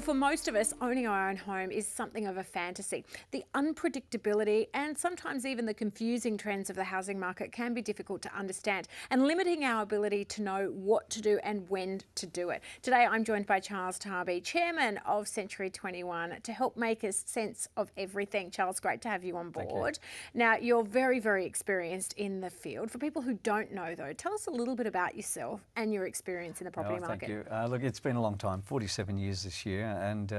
for most of us, owning our own home is something of a fantasy. The unpredictability and sometimes even the confusing trends of the housing market can be difficult to understand and limiting our ability to know what to do and when to do it. Today, I'm joined by Charles Tarbey, Chairman of Century 21, to help make us sense of everything. Charles, great to have you on board. Now, you're very, very experienced in the field. For people who don't know, though, tell us a little bit about yourself and your experience in the property market. Thank you. Look, it's been a long time, 47 years this year, and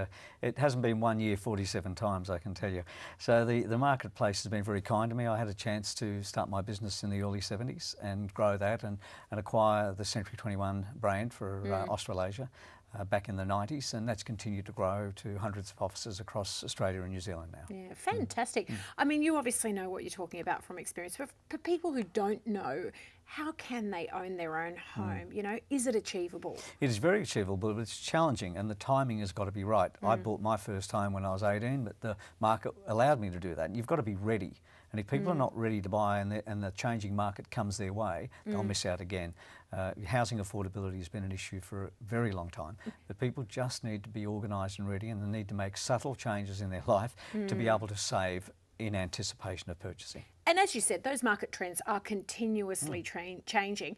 it hasn't been 1 year 47 times, I can tell you. So the marketplace has been very kind to me. I had a chance to start my business in the early 70s and grow that and acquire the Century 21 brand for Australasia back in the 90s, and that's continued to grow to hundreds of offices across Australia and New Zealand now. Yeah, fantastic. I mean, you obviously know what you're talking about from experience, but for people who don't know, how can they own their own home? You know, is it achievable? It is very achievable, but it's challenging, and the timing has got to be right. I bought my first home when I was 18, but the market allowed me to do that, and you've got to be ready. And if people are not ready to buy and the changing market comes their way, they'll miss out again. Housing affordability has been an issue for a very long time, but people just need to be organised and ready, and they need to make subtle changes in their life to be able to save in anticipation of purchasing. And as you said, those market trends are continuously changing.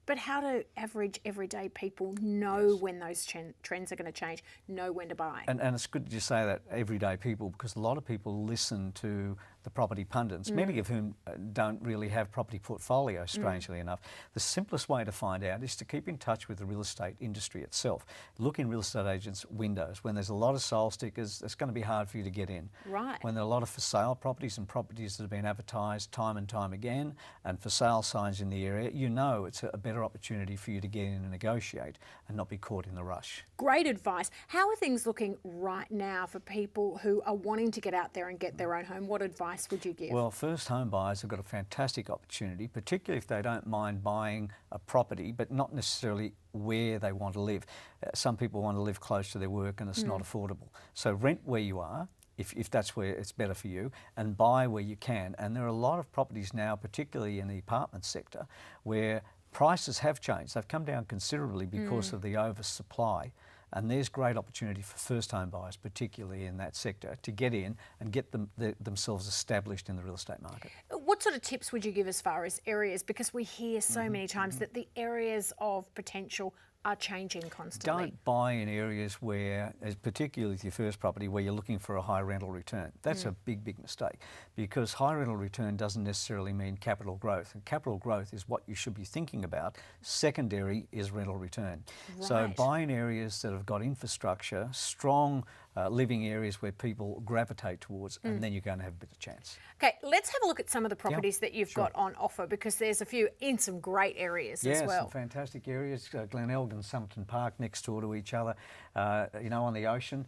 But how do average everyday people know when those trends are going to change, know when to buy? And it's good that you say that, everyday people, because a lot of people listen to the property pundits, many of whom don't really have property portfolios, strangely enough. The simplest way to find out is to keep in touch with the real estate industry itself. Look in real estate agents' windows. When there's a lot of sale stickers, it's going to be hard for you to get in. Right. When there are a lot of for sale properties and properties that have been advertised time and time again, and for sale signs in the area, you know it's a better opportunity for you to get in and negotiate and not be caught in the rush. Great advice. How are things looking right now for people who are wanting to get out there and get their own home? What advice would you give? Well, first home buyers have got a fantastic opportunity, particularly if they don't mind buying a property, but not necessarily where they want to live. Some people want to live close to their work and it's not affordable. So rent where you are, if that's where it's better for you, and buy where you can. And there are a lot of properties now, particularly in the apartment sector, where prices have changed. They've come down considerably because of the oversupply. And there's great opportunity for first home buyers, particularly in that sector, to get in and get themselves established in the real estate market. What sort of tips would you give as far as areas? Because we hear so many times that the areas of potential are changing constantly. Don't buy in areas where, particularly with your first property, where you're looking for a high rental return. That's a big, big mistake, because high rental return doesn't necessarily mean capital growth. And capital growth is what you should be thinking about. Secondary is rental return. Right. So buy in areas that have got infrastructure, strong living areas where people gravitate towards, and then you're going to have a better chance. Okay, let's have a look at some of the properties that you've got on offer, because there's a few in some great areas as well. Some fantastic areas. Glenelg and Somerton Park next door to each other, you know, on the ocean.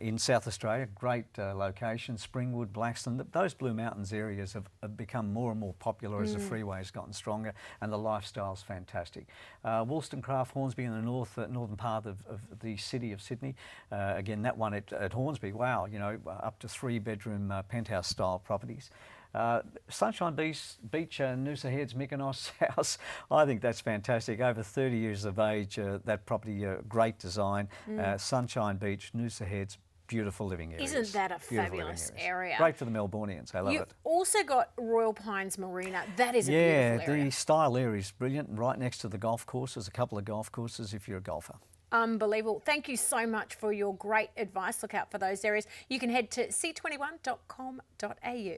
In South Australia, great location, Springwood, Blackstone. Those Blue Mountains areas have become more and more popular as the freeway's gotten stronger, and the lifestyle's fantastic. Wollstonecraft, Hornsby in the northern part of the city of Sydney. Again, that one at Hornsby, wow, you know, up to 3-bedroom penthouse style properties. Sunshine Beach, Noosa Heads, Mykonos House, I think that's fantastic. Over 30 years of age, that property, great design. Sunshine Beach, Noosa Heads, beautiful living areas. Isn't that a fabulous area? Great for the Melbournians, I love it. You've also got Royal Pines Marina. That is a beautiful area. The style area is brilliant, and right next to the golf courses, a couple of golf courses if you're a golfer. Unbelievable. Thank you so much for your great advice. Look out for those areas. You can head to c21.com.au.